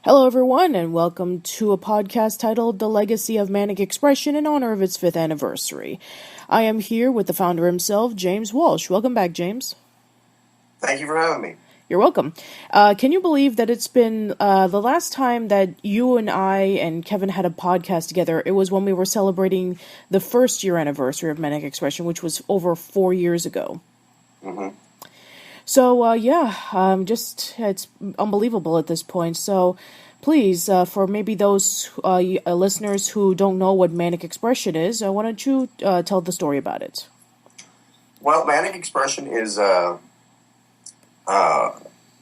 Hello, everyone, and welcome to a podcast titled The Legacy of Manic Expression in honor of its 5th anniversary. I am here with the founder himself, James Walsh. Welcome back, James. Thank you for having me. You're welcome. Can you believe that it's been the last time that you and I and Kevin had a podcast together? It was when we were celebrating the 1st year anniversary of Manic Expression, which was over 4 years ago. Mm-hmm. So, it's unbelievable at this point. So, please, for maybe those listeners who don't know what Manic Expression is, why don't you tell the story about it? Well, Manic Expression is a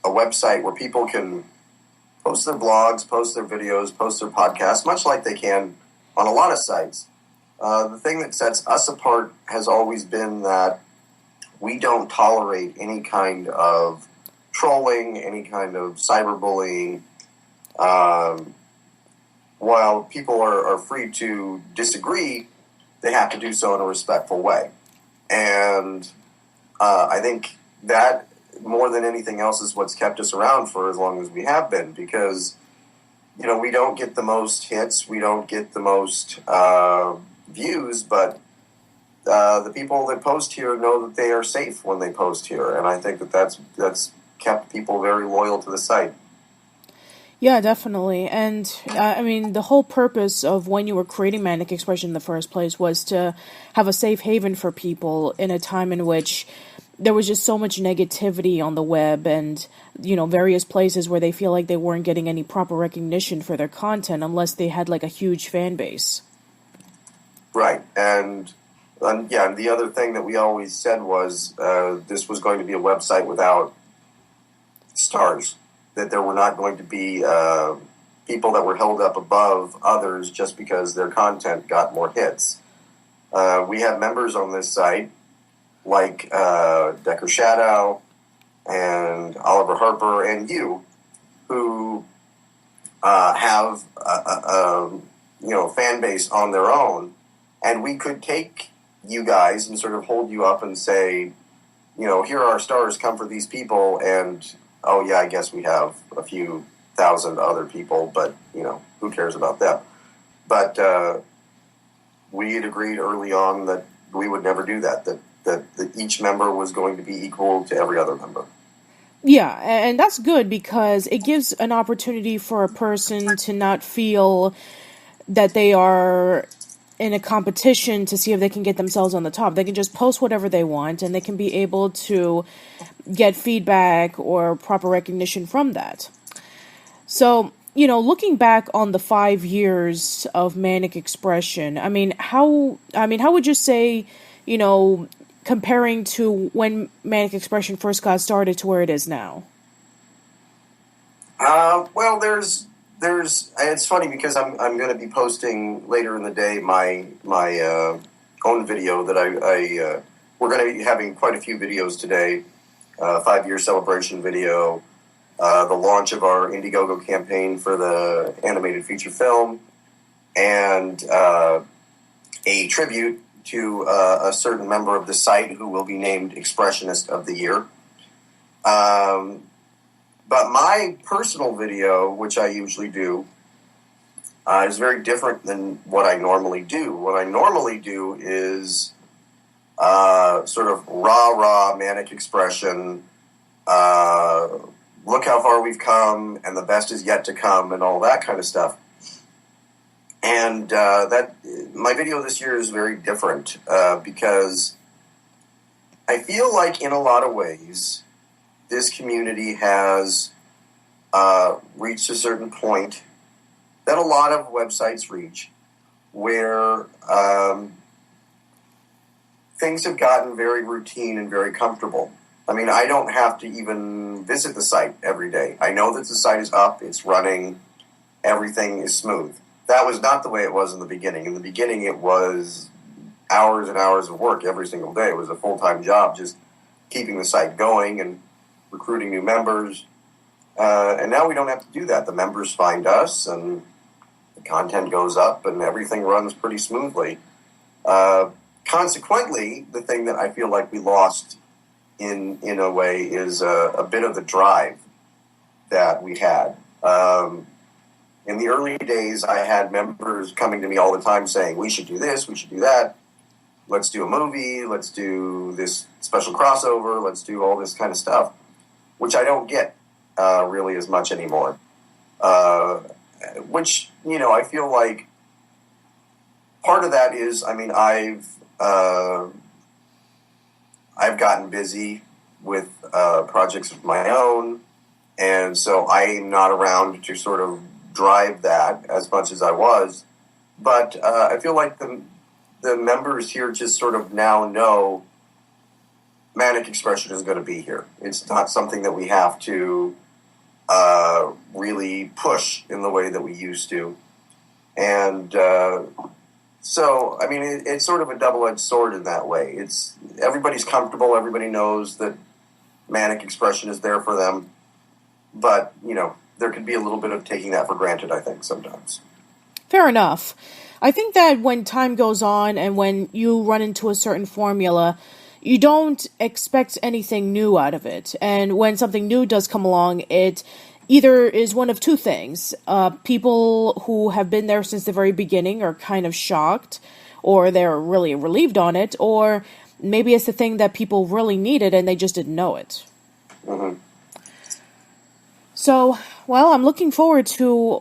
website where people can post their blogs, post their videos, post their podcasts, much like they can on a lot of sites. The thing that sets us apart has always been that we don't tolerate any kind of trolling, any kind of cyberbullying. While people are free to disagree, they have to do so in a respectful way. And I think that, more than anything else, is what's kept us around for as long as we have been, because, we don't get the most hits, we don't get the most views, but the people that post here know that they are safe when they post here, and I think that's kept people very loyal to the site. Yeah, definitely. And, the whole purpose of when you were creating Manic Expression in the first place was to have a safe haven for people in a time in which there was just so much negativity on the web and, various places where they feel like they weren't getting any proper recognition for their content unless they had, a huge fan base. Right, and the other thing that we always said was this was going to be a website without stars, that there were not going to be people that were held up above others just because their content got more hits. We have members on this site like Decker Shadow and Oliver Harper and you, who have a fan base on their own, and we could take you guys and sort of hold you up and say, here are our stars, come for these people, and oh yeah, I guess we have a few thousand other people, but who cares about them? But we had agreed early on that we would never do that, that each member was going to be equal to every other member. Yeah, and that's good because it gives an opportunity for a person to not feel that they are in a competition to see if they can get themselves on the top. They can just post whatever they want, and they can be able to get feedback or proper recognition from that. So, looking back on the 5 years of Manic Expression, how would you say, comparing to when Manic Expression first got started to where it is now? Well, there's it's funny because I'm going to be posting later in the day my own video that we're going to be having quite a few videos today. 5-year celebration video, the launch of our Indiegogo campaign for the animated feature film, and a tribute to a certain member of the site who will be named Expressionist of the Year. But my personal video, which I usually do, is very different than what I normally do. What I normally do is sort of rah-rah Manic Expression, look how far we've come, and the best is yet to come, and all that kind of stuff. And that my video this year is very different because I feel like in a lot of ways this community has reached a certain point that a lot of websites reach, where things have gotten very routine and very comfortable. I don't have to even visit the site every day. I know that the site is up, it's running, everything is smooth. That was not the way it was in the beginning. In the beginning, it was hours and hours of work every single day. It was a full-time job just keeping the site going and recruiting new members. And now we don't have to do that. The members find us, and the content goes up, and everything runs pretty smoothly. Consequently, the thing that I feel like we lost in a way is a bit of the drive that we had. In the early days, I had members coming to me all the time saying, we should do this, we should do that. Let's do a movie, let's do this special crossover, let's do all this kind of stuff, which I don't get really as much anymore. Which, I feel like part of that is, I've gotten busy with projects of my own, and so I'm not around to sort of drive that as much as I was. But I feel like the members here just sort of now know Manic Expression is going to be here. It's not something that we have to really push in the way that we used to. And so, it's sort of a double-edged sword in that way. Everybody's comfortable. Everybody knows that Manic Expression is there for them. But, there could be a little bit of taking that for granted, I think, sometimes. Fair enough. I think that when time goes on and when you run into a certain formula, you don't expect anything new out of it. And when something new does come along, it either is one of two things. People who have been there since the very beginning are kind of shocked, or they're really relieved on it, or maybe it's the thing that people really needed and they just didn't know it. Mm-hmm. So, well, I'm looking forward to,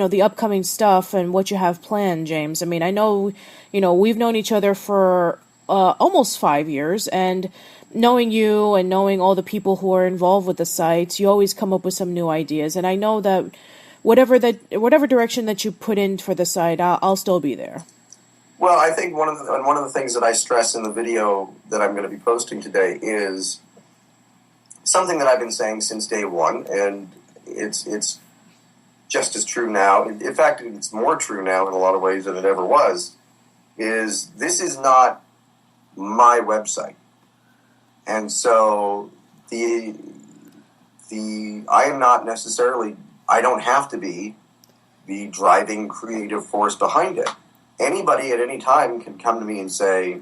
the upcoming stuff and what you have planned, James. I know, we've known each other for almost 5 years, and knowing you and knowing all the people who are involved with the site, you always come up with some new ideas. And I know that whatever direction that you put in for the site, I'll still be there. Well, I think one of the things that I stress in the video that I'm going to be posting today is something that I've been saying since day one, and it's just as true now. In fact, it's more true now in a lot of ways than it ever was. This is not my website, and so I am not necessarily. I don't have to be the driving creative force behind it. Anybody at any time can come to me and say,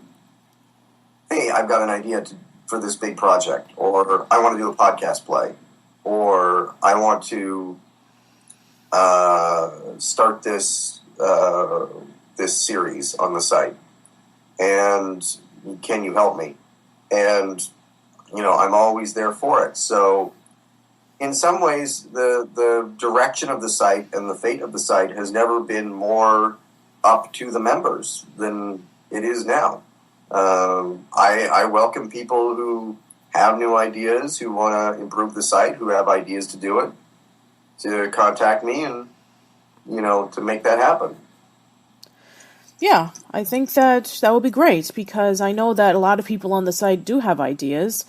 "Hey, I've got an idea for this big project," or "I want to do a podcast play," or "I want to start this series on the site, and can you help me?" And I'm always there for it. So in some ways, the direction of the site and the fate of the site has never been more up to the members than it is now. I welcome people who have new ideas, who want to improve the site, who have ideas to do it, to contact me and, to make that happen. Yeah, I think that would be great, because I know that a lot of people on the site do have ideas.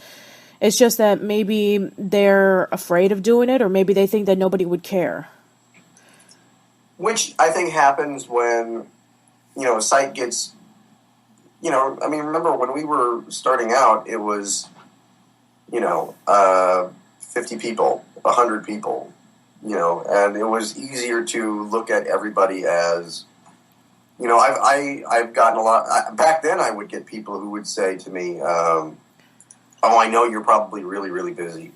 It's just that maybe they're afraid of doing it, or maybe they think that nobody would care. Which I think happens when, a site gets, remember when we were starting out, it was, 50 people, 100 people, and it was easier to look at everybody as, I've gotten a lot, back then I would get people who would say to me, "Oh, I know you're probably really, really busy."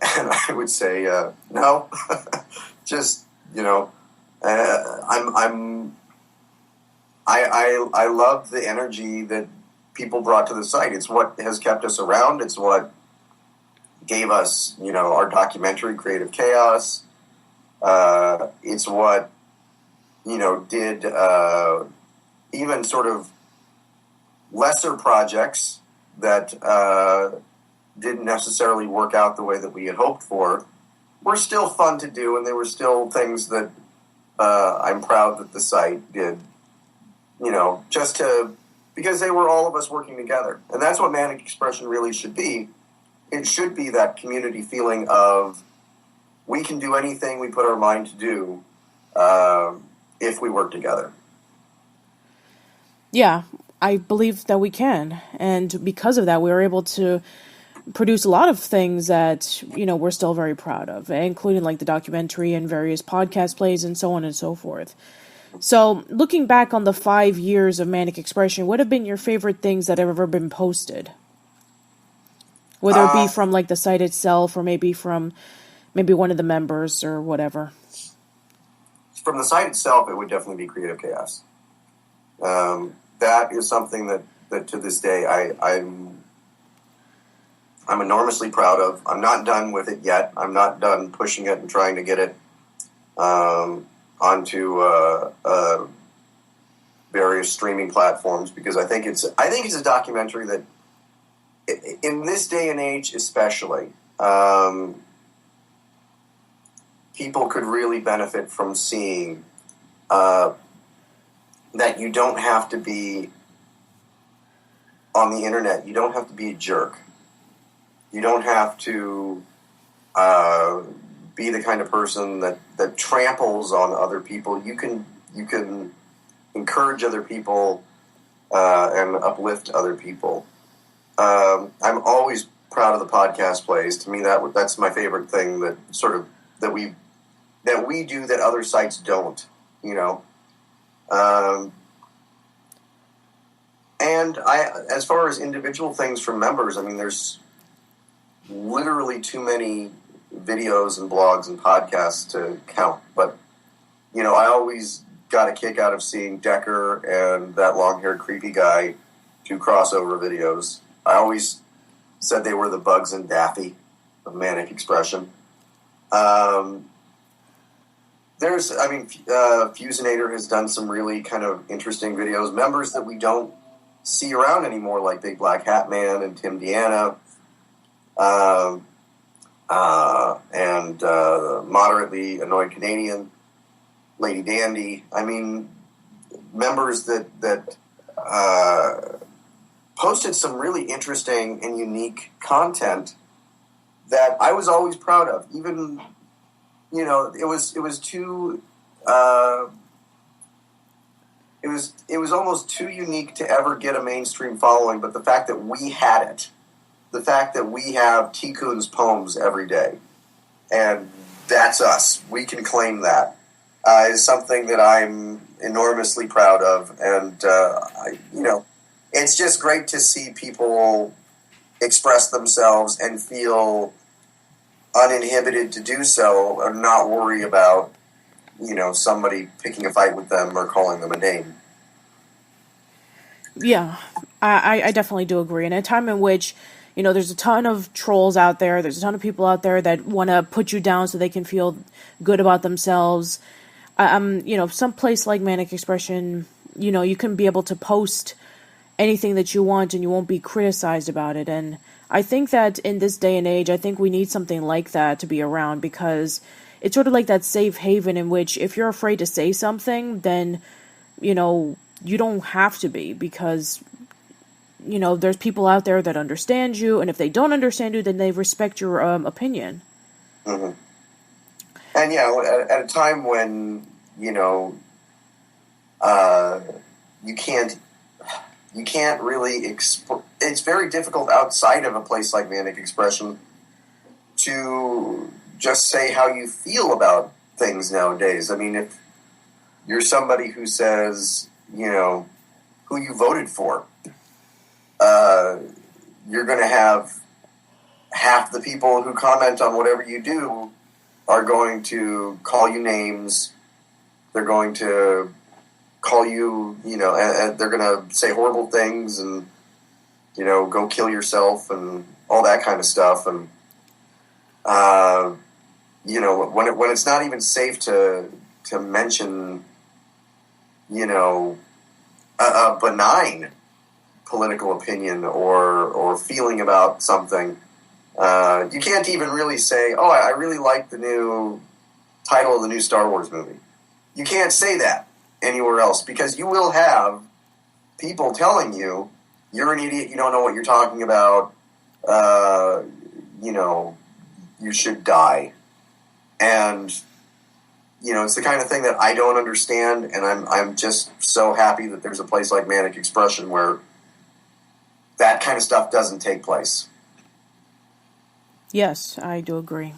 And I would say, "No, just, I love the energy that people brought to the site. It's what has kept us around. It's what gave us, our documentary, Creative Chaos. It's what, did even sort of lesser projects that didn't necessarily work out the way that we had hoped for, were still fun to do, and they were still things that I'm proud that the site did, because they were all of us working together. And that's what Manic Expression really should be. It should be that community feeling of, we can do anything we put our mind to do if we work together. Yeah, I believe that we can. And because of that, we were able to produce a lot of things that, we're still very proud of, including like the documentary and various podcast plays and so on and so forth. So looking back on the 5 years of Manic Expression, what have been your favorite things that have ever been posted? Whether it be from like the site itself, or maybe from one of the members or whatever. from the site itself, it would definitely be Creative Chaos. That is something that to this day I'm enormously proud of. I'm not done with it yet. I'm not done pushing it and trying to get it onto various streaming platforms, because I think it's a documentary that, in this day and age especially, people could really benefit from seeing that you don't have to be on the internet. You don't have to be a jerk. You don't have to be the kind of person that tramples on other people. You can encourage other people and uplift other people. I'm always proud of the podcast plays. To me, that's my favorite thing that we do that other sites don't. And as far as individual things from members, I mean, there's literally too many videos and blogs and podcasts to count. But, I always got a kick out of seeing Decker and that long-haired creepy guy do crossover videos. I always said they were the Bugs and Daffy of Manic Expression. Fusinator has done some really kind of interesting videos. Members that we don't see around anymore, like Big Black Hat Man and Tim Deanna, and Moderately Annoyed Canadian, Lady Dandy. I mean, members that posted some really interesting and unique content that I was always proud of. Even, it was too. It was almost too unique to ever get a mainstream following, but the fact that we had it, the fact that we have Tikkun's poems every day, and that's us, we can claim that, is something that I'm enormously proud of. And, it's just great to see people express themselves and feel uninhibited to do so, and not worry about, somebody picking a fight with them or calling them a name. Yeah, I definitely do agree. In a time in which, there's a ton of trolls out there, there's a ton of people out there that want to put you down so they can feel good about themselves. Some place like Manic Expression, you can be able to post anything that you want and you won't be criticized about it. And I think that in this day and age, I think we need something like that to be around, because it's sort of like that safe haven in which if you're afraid to say something, then, you don't have to be, because, there's people out there that understand you, and if they don't understand you, then they respect your opinion. Mm-hmm. And, at a time when, you can't really it's very difficult outside of a place like Manic Expression to just say how you feel about things nowadays. I mean, if you're somebody who says, who you voted for, you're going to have half the people who comment on whatever you do are going to call you names. They're going to call you, and they're going to say horrible things and, go kill yourself and all that kind of stuff. And, when it's not even safe to mention, a benign political opinion or feeling about something, you can't even really say, oh, I really like the new title of the new Star Wars movie. You can't say that anywhere else, because you will have people telling you you're an idiot, you don't know what you're talking about, you should die. And, it's the kind of thing that I don't understand, and I'm just so happy that there's a place like Manic Expression where that kind of stuff doesn't take place. Yes, I do agree.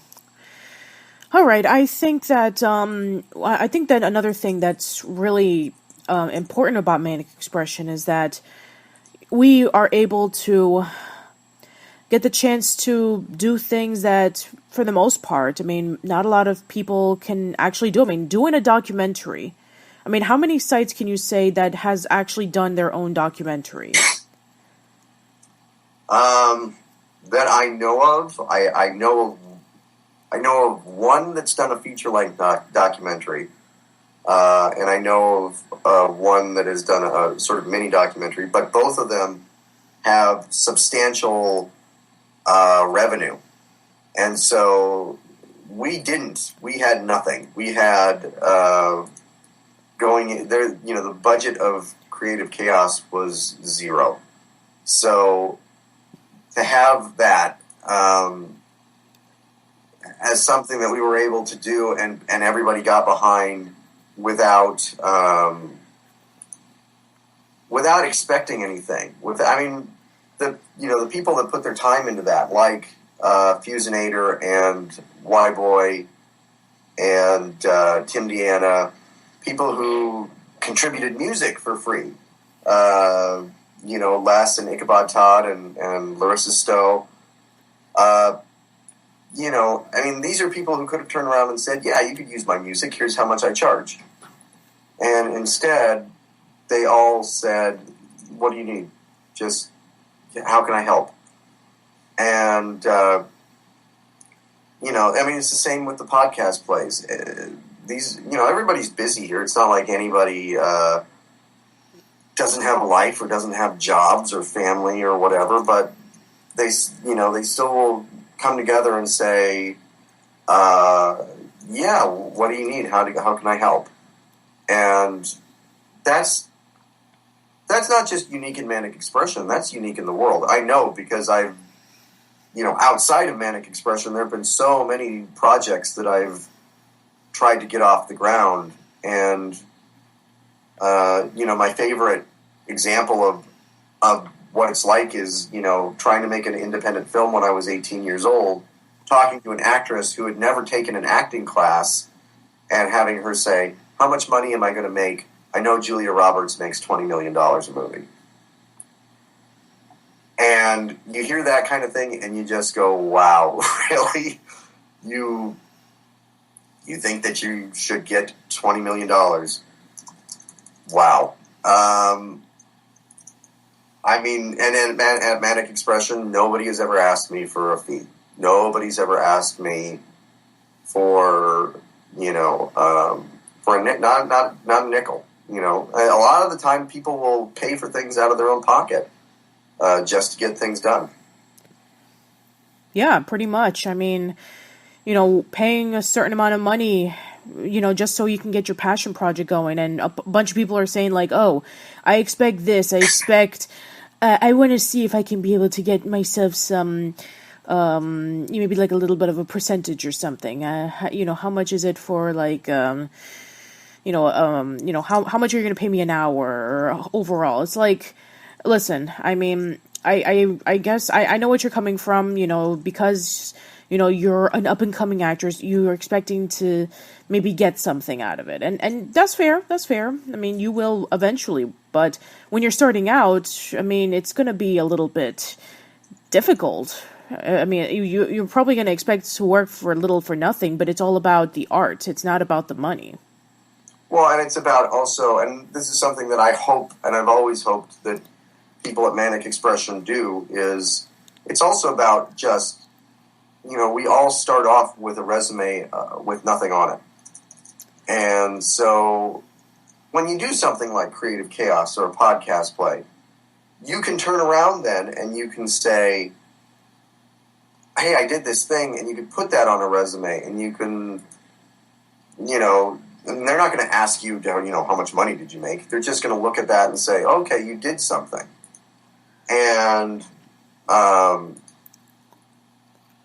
All right, I think that another thing that's really important about Manic Expression is that we are able to get the chance to do things that, for the most part, I mean, not a lot of people can actually do. I mean, doing a documentary. I mean, how many sites can you say that has actually done their own documentary? That I know of, I know of one that's done a feature-length documentary, and I know of one that has done a sort of mini documentary. But both of them have substantial revenue, and so we didn't. We had nothing. We had going there. You know, the budget of Creative Chaos was zero. So to have that as something that we were able to do, and everybody got behind without without expecting anything. The people that put their time into that, like Fusinator and Y-Boy and Tim Deanna, people who contributed music for free. Les and Ichabod Todd and Larissa Stowe. These are people who could have turned around and said, yeah, you could use my music, here's how much I charge. And instead, they all said, what do you need? Just, how can I help? And, it's the same with the podcast plays. Everybody's busy here. It's not like anybody doesn't have a life or doesn't have jobs or family or whatever, but they still will come together and say, what do you need? How can I help? And that's not just unique in Manic Expression. That's unique in the world. I know, because I've, outside of Manic Expression, there have been so many projects that I've tried to get off the ground. And, my favorite example of what it's like is, trying to make an independent film when I was 18 years old, talking to an actress who had never taken an acting class and having her say, how much money am I going to make? I know Julia Roberts makes $20 million a movie. And you hear that kind of thing and you just go, wow, really? You think that you should get $20 million? Wow. And at Manic Expression, nobody has ever asked me for a fee. Nobody's ever asked me for, for not a nickel. A lot of the time people will pay for things out of their own pocket just to get things done. Yeah, pretty much. I mean, paying a certain amount of money, just so you can get your passion project going. And a bunch of people are saying like, oh, I expect this. I expect, I want to see if I can be able to get myself some, maybe like a little bit of a percentage or something. How much is it for like, how much are you going to pay me an hour or overall? It's like, listen, I mean, I guess I know what you're coming from, because, you're an up-and-coming actress, you're expecting to maybe get something out of it. And that's fair, I mean, you will eventually, but when you're starting out, I mean, it's going to be a little bit difficult. I mean, you're probably going to expect to work for little for nothing, but it's all about the art. It's not about the money. Well, and it's about also, and this is something that I hope, and I've always hoped that people at Manic Expression do, is it's also about just, we all start off with a resume with nothing on it. And so when you do something like Creative Chaos or a podcast play, you can turn around then and you can say, hey, I did this thing, and you can put that on a resume, and you can, and they're not going to ask you, how much money did you make? They're just going to look at that and say, okay, you did something. And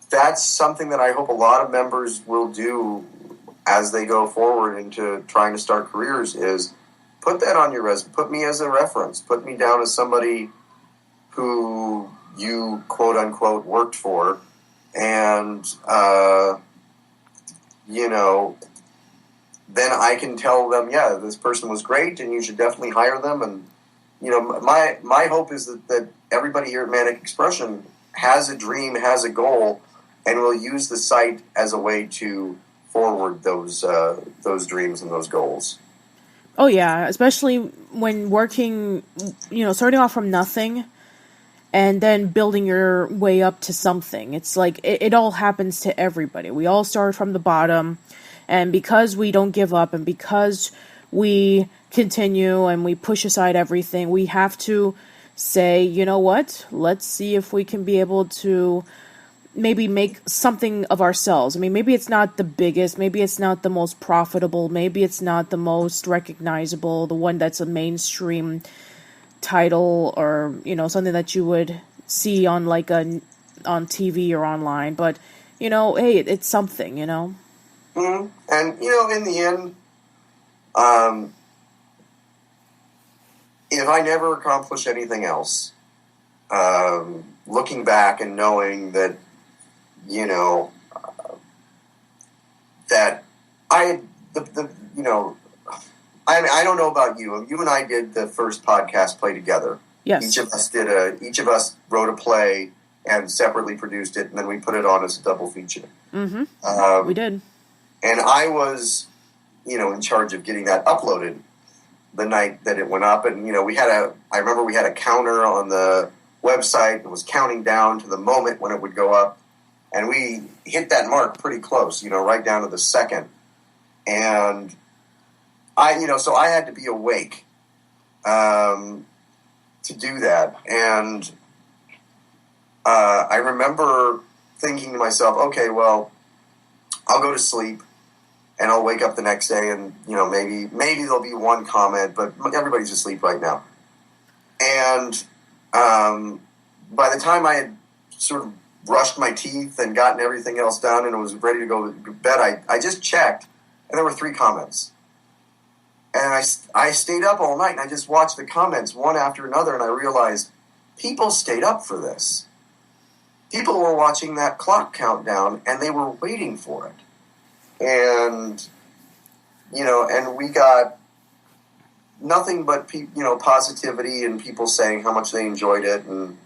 that's something that I hope a lot of members will do as they go forward into trying to start careers, is put that on your resume. Put me as a reference. Put me down as somebody who you, quote unquote, worked for. And, then I can tell them, yeah, this person was great and you should definitely hire them. And, my hope is that everybody here at Manic Expression has a dream, has a goal, and will use the site as a way to forward those dreams and those goals. Oh yeah, especially when working, starting off from nothing and then building your way up to something. It's like it all happens to everybody. We all start from the bottom, and because we don't give up and because we continue and we push aside everything, we have to say, you know what? Let's see if we can be able to maybe make something of ourselves. I mean, maybe it's not the biggest, maybe it's not the most profitable, maybe it's not the most recognizable, the one that's a mainstream title or, something that you would see on like on TV or online, but hey, it's something, Mm-hmm. And in the end, if I never accomplish anything else, looking back and knowing that that I I don't know about you. You and I did the first podcast play together. Yes. Each of us wrote a play and separately produced it, and then we put it on as a double feature. Mm-hmm. We did. And I was, in charge of getting that uploaded the night that it went up. And, I remember we had a counter on the website. It was counting down to the moment when it would go up. And we hit that mark pretty close, right down to the second. And so I had to be awake to do that. And I remember thinking to myself, okay, well, I'll go to sleep and I'll wake up the next day and, maybe there'll be one comment, but everybody's asleep right now. And by the time I had sort of brushed my teeth and gotten everything else done and was ready to go to bed, I just checked, and there were 3 comments. And I stayed up all night, and I just watched the comments one after another, and I realized people stayed up for this. People were watching that clock countdown, and they were waiting for it. And, and we got nothing but, positivity and people saying how much they enjoyed it and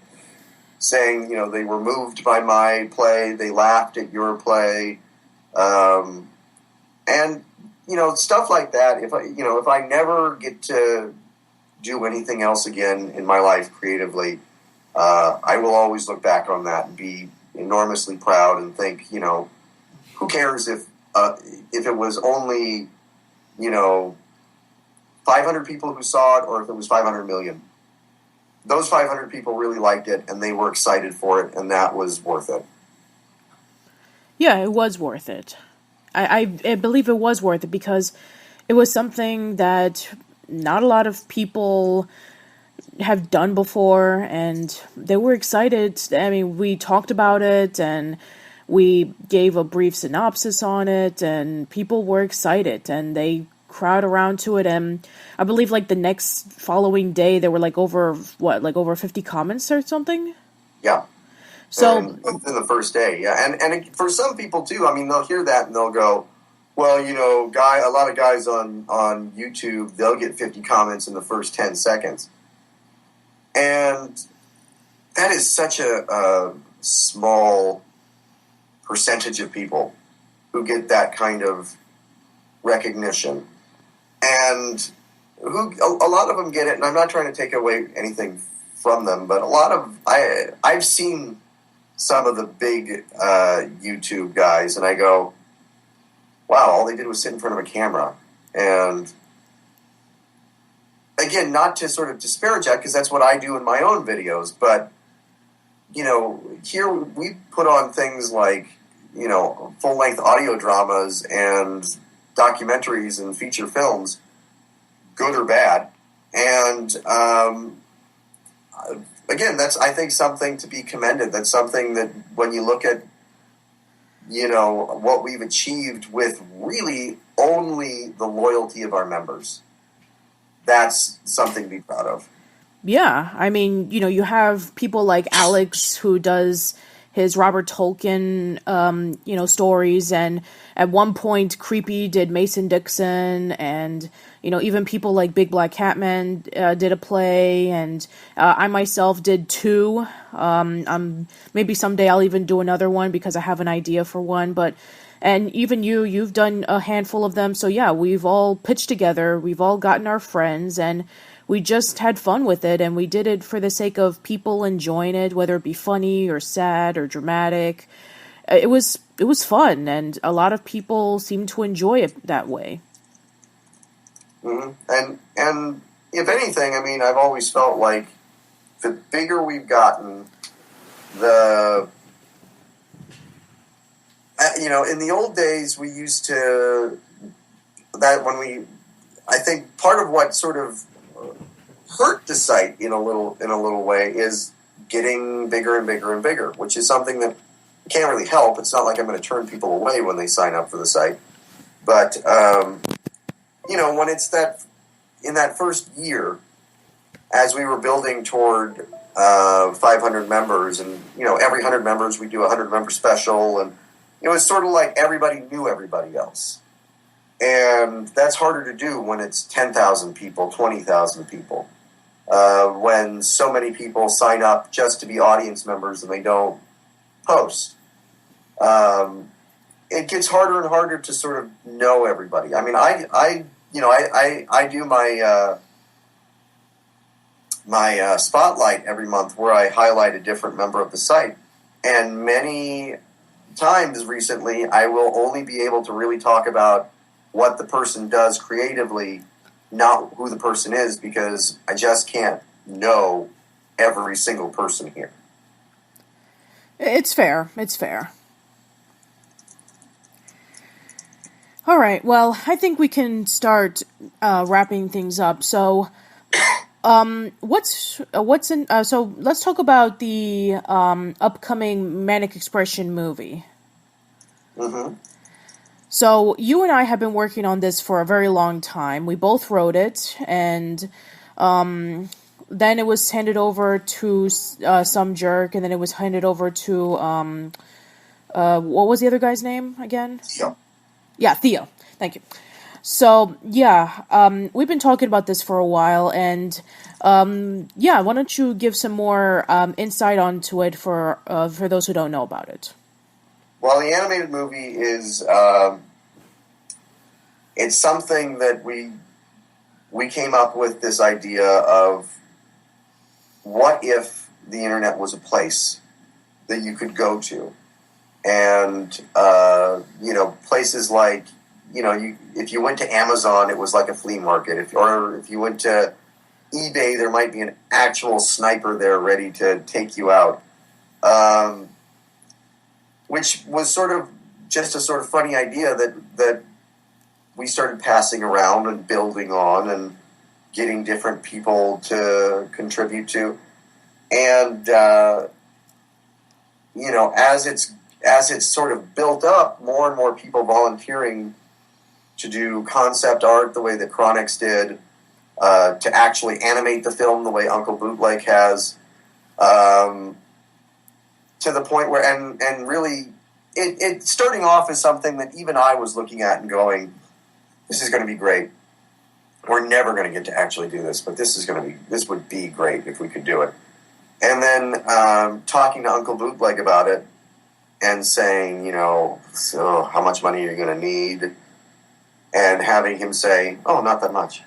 saying, they were moved by my play, they laughed at your play, and, stuff like that. If I never get to do anything else again in my life creatively, I will always look back on that and be enormously proud and think, who cares if it was only, 500 people who saw it or if it was 500 million. Those 500 people really liked it and they were excited for it, and that was worth it. Yeah, it was worth it. I believe it was worth it because it was something that not a lot of people have done before, and they were excited. I mean, we talked about it and we gave a brief synopsis on it, and people were excited and they crowd around to it. And I believe like the next following day there were like over 50 comments or something. Yeah. So in the first day, yeah, and for some people too. I mean, they'll hear that and they'll go, "Well, a lot of guys on YouTube, they'll get 50 comments in the first 10 seconds," and that is such a small percentage of people who get that kind of recognition, and a lot of them get it. And I'm not trying to take away anything from them, but I've seen some of the big YouTube guys, and I go, wow, all they did was sit in front of a camera. And again, not to sort of disparage that, because that's what I do in my own videos, but, here we put on things like, full-length audio dramas and documentaries and feature films, good or bad, and again, that's, I think, something to be commended. That's something that when you look at, what we've achieved with really only the loyalty of our members, that's something to be proud of. yeah, I mean, you have people like Alex who does his Robert Tolkien, stories. And at one point, Creepy did Mason Dixon, and, even people like Big Black Catman did a play, and I myself did two. Maybe someday I'll even do another one because I have an idea for one, and even you've done a handful of them. So yeah, we've all pitched together, we've all gotten our friends, and we just had fun with it, and we did it for the sake of people enjoying it, whether it be funny or sad or dramatic. It was fun, and a lot of people seem to enjoy it that way. Mm-hmm. And if anything, I mean, I've always felt like the bigger we've gotten, in the old days, we used to, I think part of what sort of hurt the site in a little way is getting bigger and bigger and bigger, which is something that can't really help. It's not like I'm going to turn people away when they sign up for the site. But, when it's in that first year, as we were building toward 500 members, and, every 100 members, we do a 100-member special, and it was sort of like everybody knew everybody else. And that's harder to do when it's 10,000 people, 20,000 people. When so many people sign up just to be audience members and they don't post. It gets harder and harder to sort of know everybody. I mean, I do my spotlight every month where I highlight a different member of the site. And many times recently, I will only be able to really talk about what the person does creatively, not who the person is, because I just can't know every single person here. It's fair. All right, well, I think we can start wrapping things up. So, so let's talk about the upcoming Manic Expression movie. Mm-hmm. So you and I have been working on this for a very long time. We both wrote it, and then it was handed over to some jerk, and then it was handed over to what was the other guy's name again? Theo. Yeah, Theo. Thank you. So yeah, we've been talking about this for a while, and why don't you give some more insight onto it for those who don't know about it? Well, the animated movie is it's something that we came up with this idea of what if the internet was a place that you could go to, and places like if you went to Amazon, it was like a flea market. If you went to eBay, there might be an actual sniper there ready to take you out. Which was sort of just a sort of funny idea that we started passing around and building on and getting different people to contribute to. And, as it's sort of built up, more and more people volunteering to do concept art the way that Chronix did, to actually animate the film the way Uncle Bootleg has, to the point where, and really, it starting off as something that even I was looking at and going, this is going to be great. We're never going to get to actually do this, but this would be great if we could do it. And then talking to Uncle Bootleg about it and saying, so how much money are you going to need? And having him say, oh, not that much.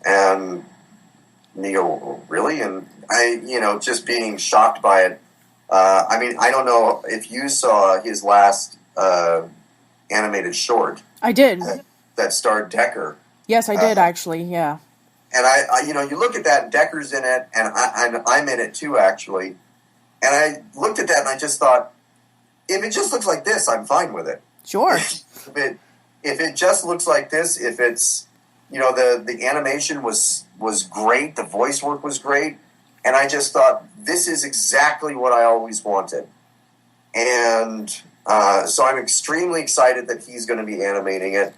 And you go, oh, really? And I, just being shocked by it. I don't know if you saw his last animated short. I did. That starred Decker. Yes, I did, actually, yeah. And I you look at that, and Decker's in it, and I'm in it too, actually. And I looked at that, and I just thought, if it just looks like this, I'm fine with it. Sure. if it just looks like this, if it's, the animation was great, the voice work was great, and I just thought, this is exactly what I always wanted. And so I'm extremely excited that he's going to be animating it.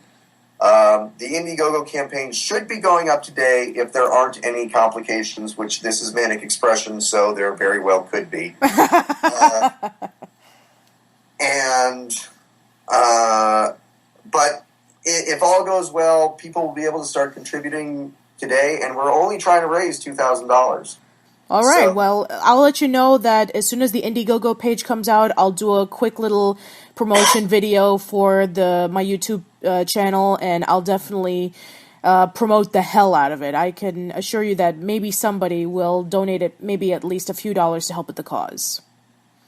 The Indiegogo campaign should be going up today if there aren't any complications, which this is Manic Expression, so there very well could be. But if all goes well, people will be able to start contributing today, and we're only trying to raise $2,000. All right, well, I'll let you know that as soon as the Indiegogo page comes out, I'll do a quick little promotion video for my YouTube channel, and I'll definitely promote the hell out of it. I can assure you that maybe somebody will donate it, maybe at least a few dollars to help with the cause.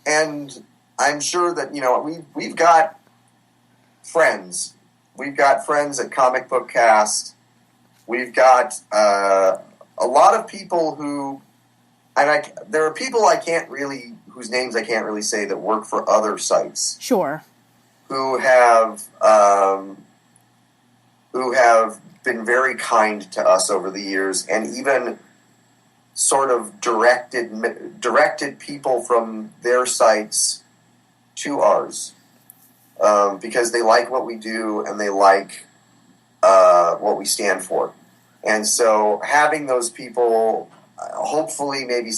And I'm sure that, we've got friends. We've got friends at Comic Book Cast. We've got a lot of people who... And there are people whose names I can't really say that work for other sites. Sure. Who have been very kind to us over the years, and even sort of directed people from their sites to ours, because they like what we do and they like what we stand for. And so having those people... hopefully, maybe,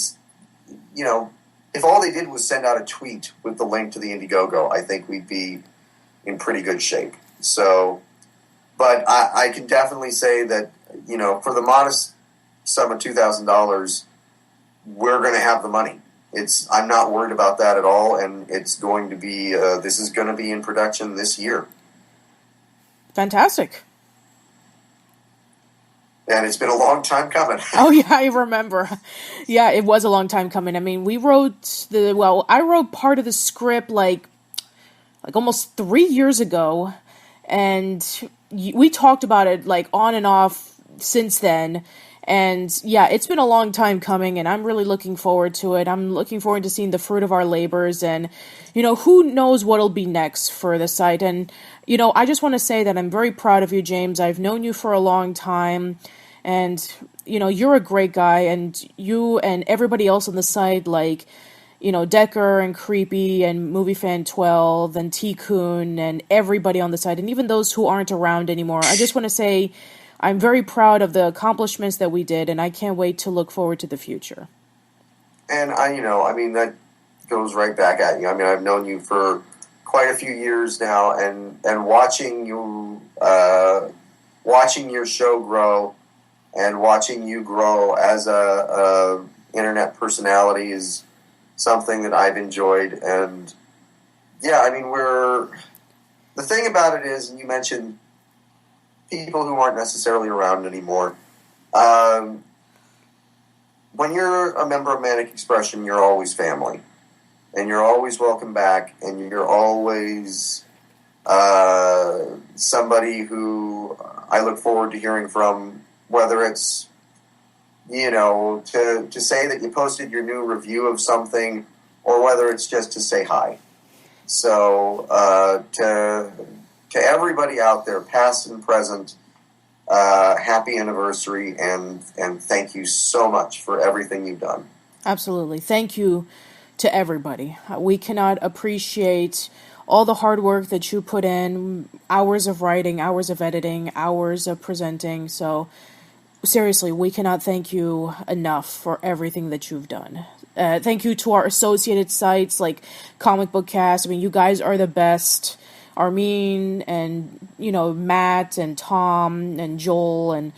if all they did was send out a tweet with the link to the Indiegogo, I think we'd be in pretty good shape. So, but I can definitely say that, for the modest sum of $2,000, we're going to have the money. I'm not worried about that at all, and it's going to be, this is going to be in production this year. Fantastic. And it's been a long time coming. Oh, yeah, I remember. Yeah, it was a long time coming. I mean, I wrote part of the script like almost 3 years ago, and we talked about it like on and off since then. And yeah, it's been a long time coming, and I'm really looking forward to it. I'm looking forward to seeing the fruit of our labors, and, who knows what'll be next for the site. And, I just want to say that I'm very proud of you, James. I've known you for a long time, and, you're a great guy, and you and everybody else on the site, like, Decker and Creepy and MovieFan12 and T-Coon and everybody on the site, and even those who aren't around anymore. I just want to say I'm very proud of the accomplishments that we did, and I can't wait to look forward to the future. And that goes right back at you. I mean, I've known you for quite a few years now, and watching your show grow, and watching you grow as a internet personality is something that I've enjoyed. And yeah, I mean, the thing about it is, and you mentioned people who aren't necessarily around anymore. When you're a member of Manic Expression, you're always family, and you're always welcome back, and you're always somebody who I look forward to hearing from, whether it's, to say that you posted your new review of something, or whether it's just to say hi. So to everybody out there, past and present, happy anniversary, and thank you so much for everything you've done. Absolutely. Thank you to everybody. We cannot appreciate all the hard work that you put in, hours of writing, hours of editing, hours of presenting. So seriously, we cannot thank you enough for everything that you've done. Thank you to our associated sites like Comic Book Cast. I mean, you guys are the best. Armin and, Matt and Tom and Joel and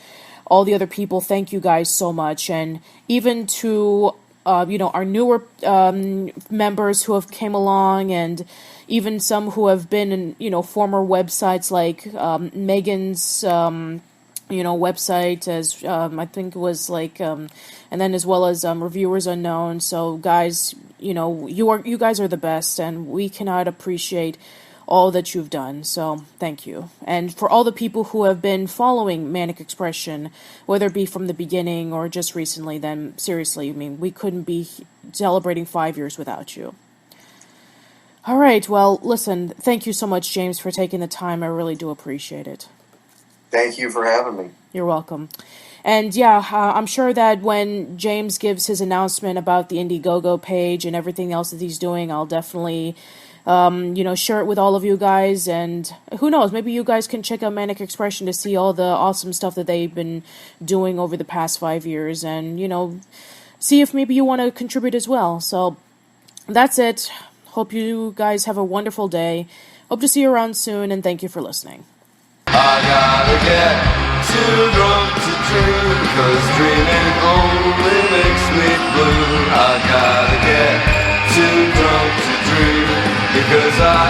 all the other people, thank you guys so much. And even to, our newer members who have came along, and even some who have been in, former websites like Megan's, website, as I think it was like, and then as well as Reviewers Unknown. So guys, you guys are the best, and we cannot appreciate all that you've done, so thank you. And for all the people who have been following Manic Expression, whether it be from the beginning or just recently, then seriously, I mean, we couldn't be celebrating 5 years without you. All right, well, listen, thank you so much, James, for taking the time. I really do appreciate it. Thank you for having me. You're welcome. And yeah, I'm sure that when James gives his announcement about the Indiegogo page and everything else that he's doing, I'll definitely share it with all of you guys, and who knows, maybe you guys can check out Manic Expression to see all the awesome stuff that they've been doing over the past 5 years, and, see if maybe you want to contribute as well. So, that's it. Hope you guys have a wonderful day. Hope to see you around soon, and thank you for listening. I gotta get too drunk to dream, 'cause dreaming only makes me blue. I gotta get too drunk to dream, because I